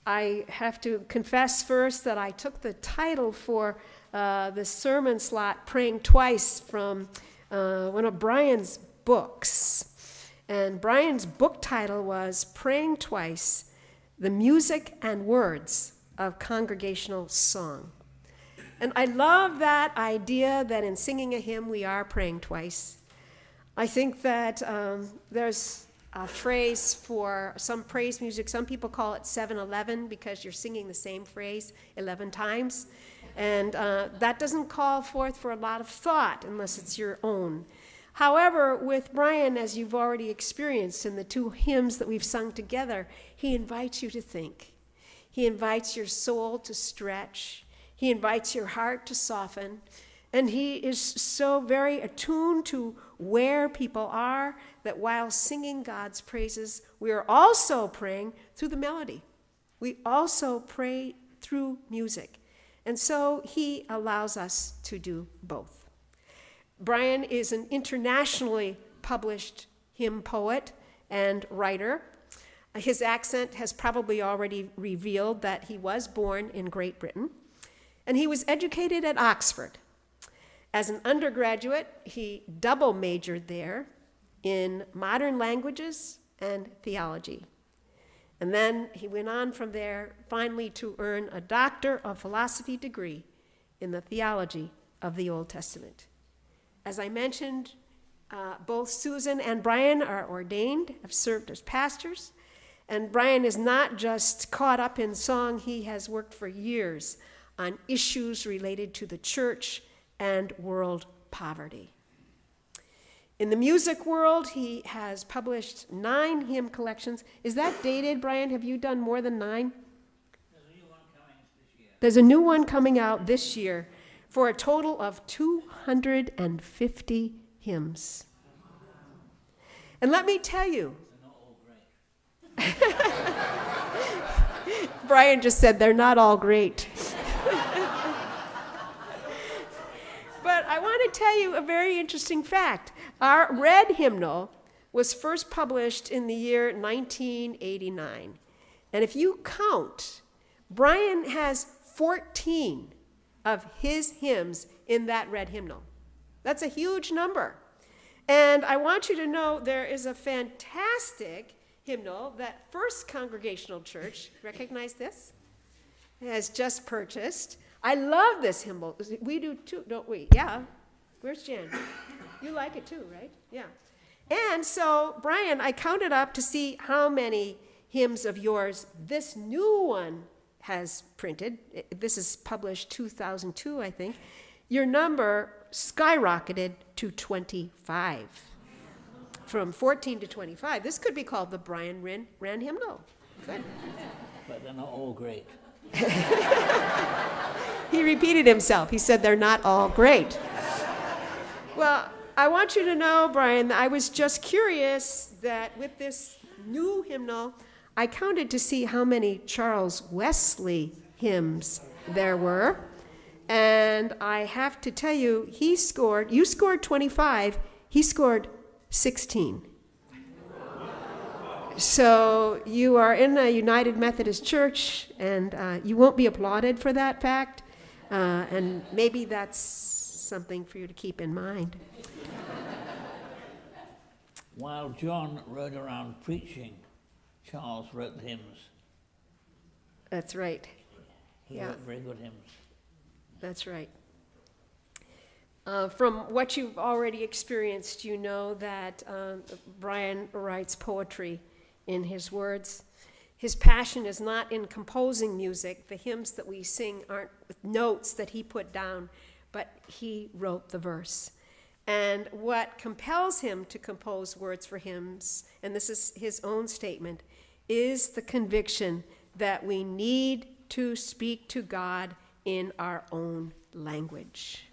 I have to confess first that I took the title for the sermon slot, Praying Twice, from one of Brian's books. And Brian's book title was Praying Twice, The Music and Words of Congregational Song. And I love that idea that in singing a hymn we are praying twice. I think that there's a phrase for some praise music. Some people call it 7-11 because you're singing the same phrase 11 times. And that doesn't call forth for a lot of thought unless it's your own. However, with Brian, as you've already experienced in the two hymns that we've sung together, he invites you to think. He invites your soul to stretch. He invites your heart to soften. And he is so very attuned to where people are that while singing God's praises, we are also praying through the melody. We also pray through music. And so he allows us to do both. Brian is an internationally published hymn poet and writer. His accent has probably already revealed that he was born in Great Britain, and he was educated at Oxford. As an undergraduate, he double majored there in modern languages and theology. And then he went on from there finally to earn a Doctor of Philosophy degree in the theology of the Old Testament. As I mentioned, both Susan and Brian are ordained, have served as pastors. And Brian is not just caught up in song, he has worked for years on issues related to the church and world poverty. In the music world, he has published 9 hymn collections. Is that dated, Brian? Have you done more than 9? There's a new one coming this year. There's a new one coming out this year for a total of 250 hymns. And let me tell you, They're not all great. Brian just said they're not all great. But I want to tell you a very interesting fact. Our red hymnal was first published in the year 1989. And if you count, Brian has 14 of his hymns in that red hymnal. That's a huge number. And I want you to know there is a fantastic hymnal that First Congregational Church, recognize this, has just purchased. I love this hymnal. We do too, don't we? Yeah. Where's Jan? You like it too, right? Yeah. And so, Brian, I counted up to see how many hymns of yours this new one has printed. This is published 2002, I think. Your number skyrocketed to 25. From 14 to 25. This could be called the Brian Wren hymnal. Good. But they're not all great. He repeated himself. He said they're not all great. Well, I want you to know, Brian, I was just curious that with this new hymnal, I counted to see how many Charles Wesley hymns there were. And I have to tell you, you scored 25, he scored 16. So you are in a United Methodist Church, and you won't be applauded for that fact. And maybe that's something for you to keep in mind. While John rode around preaching, Charles wrote the hymns. That's right. He Yeah. wrote very good hymns. That's right. From what you've already experienced, you know that Brian writes poetry in his words. His passion is not in composing music. The hymns that we sing aren't with notes that he put down, but he wrote the verse. And what compels him to compose words for hymns, and this is his own statement, is the conviction that we need to speak to God in our own language.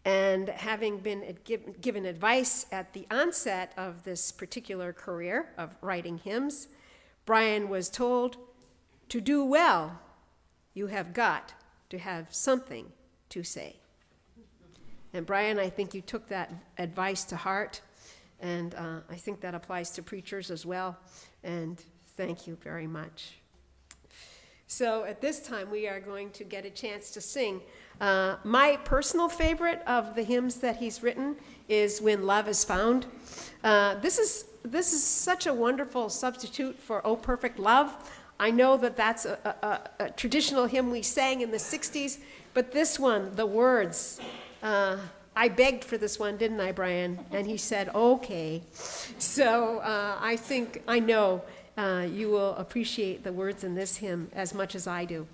And having been given advice at the onset of this particular career of writing hymns, Brian was told, to do well, you have got to have something to say. And Brian, I think you took that advice to heart, and I think that applies to preachers as well, and thank you very much. So at this time, we are going to get a chance to sing. My personal favorite of the hymns that he's written is When Love is Found. This is such a wonderful substitute for Oh Perfect Love. I know that that's a traditional hymn we sang in the 60s, but this one, the words, I begged for this one, didn't I, Brian? And he said, okay. So I know you will appreciate the words in this hymn as much as I do.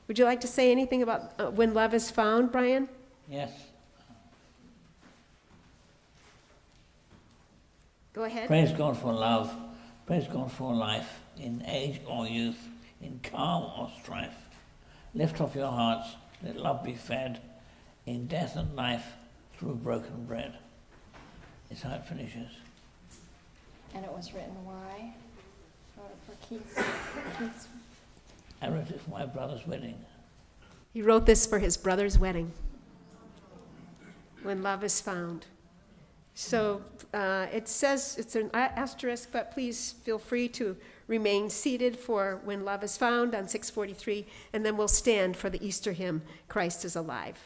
Would you like to say anything about When Love is Found, Brian? Yes. Go ahead. Praise God for love. Praise God for life, in age or youth, in calm or strife. Lift up your hearts, let love be fed, in death and life, through broken bread. It's how it finishes. And it was written why? Wrote it for Keith's. I wrote it for my brother's wedding. He wrote this for his brother's wedding. When Love is Found. So it says it's an asterisk, but please feel free to remain seated for When Love is Found on 643, and then we'll stand for the Easter hymn, Christ is Alive.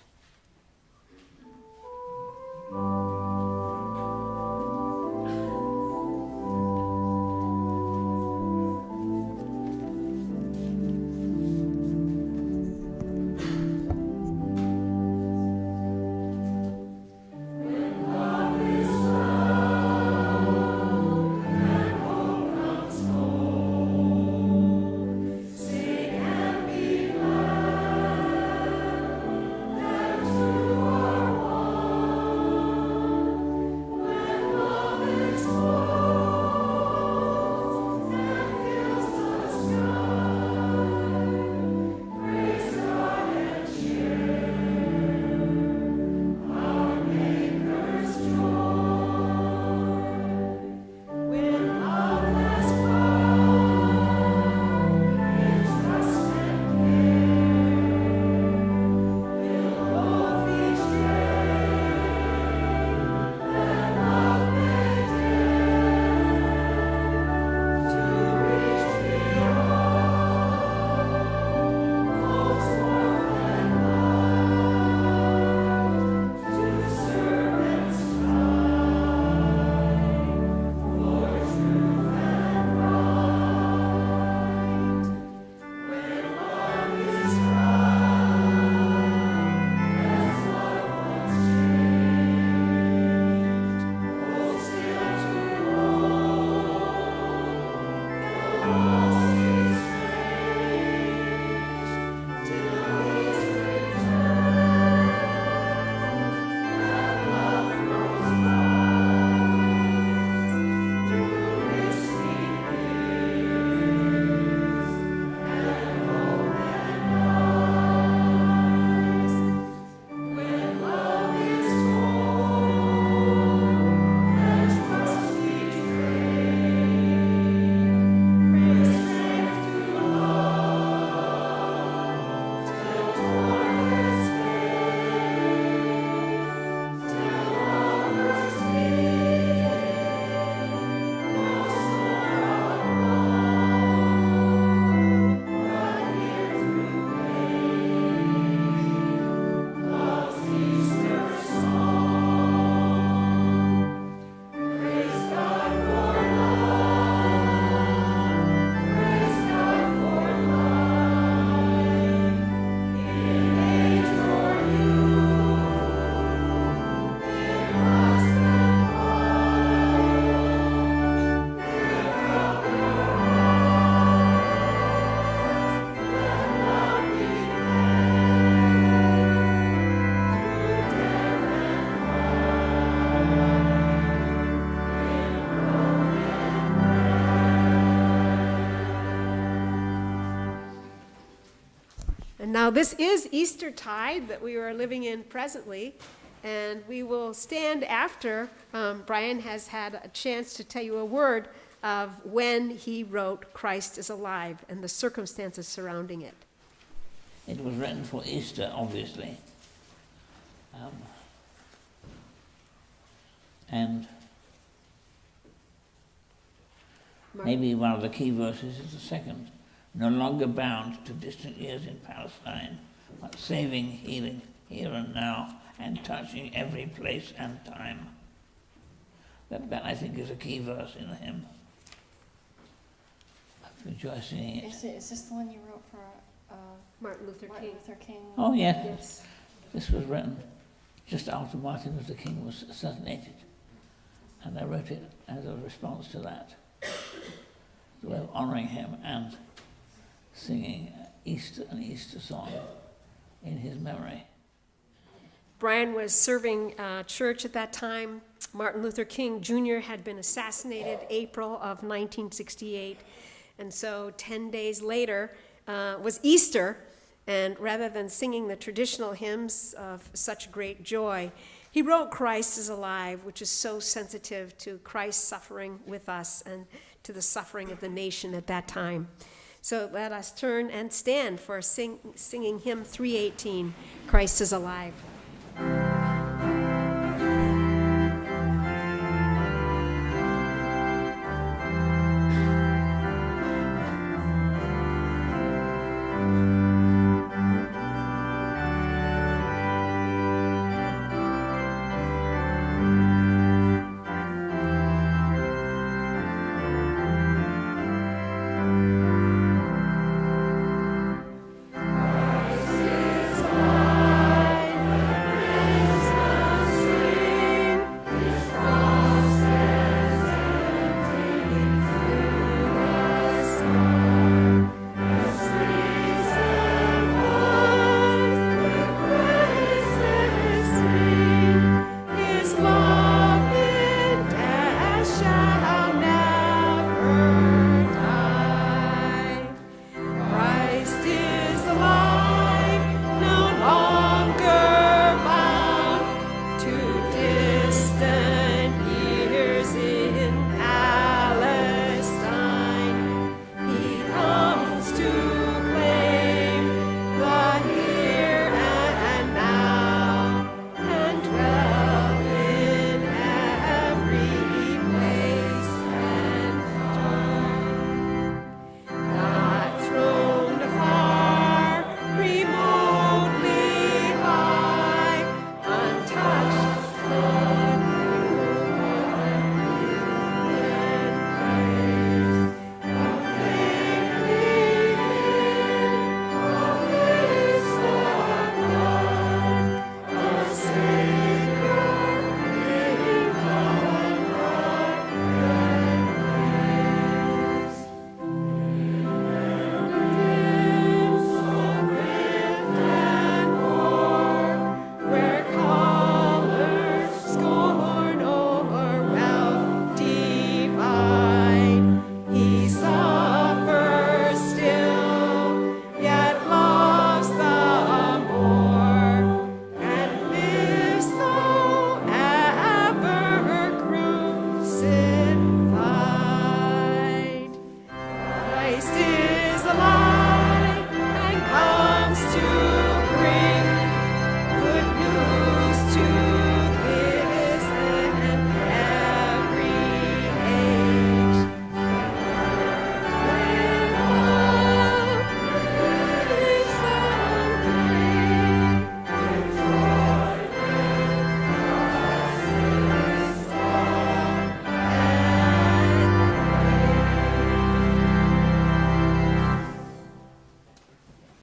And now this is Eastertide that we are living in presently, and we will stand after Brian has had a chance to tell you a word of when he wrote Christ is Alive and the circumstances surrounding it. It was written for Easter, obviously. And Mark? maybe one of the key verses is the second. no longer bound to distant years in Palestine, but saving, healing here and now, and touching every place and time. That I think is a key verse in the hymn. I've enjoyed singing it. Is this the one you wrote for Martin Luther Martin King. Luther King? Oh yes, Yes. this was written just after Martin Luther King was assassinated, and I wrote it as a response to that, the way of honouring him and singing an Easter song in his memory. Brian was serving church at that time. Martin Luther King Jr. had been assassinated April of 1968. And so 10 days later was Easter. And rather than singing the traditional hymns of such great joy, he wrote Christ is Alive, which is so sensitive to Christ's suffering with us and to the suffering of the nation at that time. So let us turn and stand for singing hymn 318, Christ is Alive.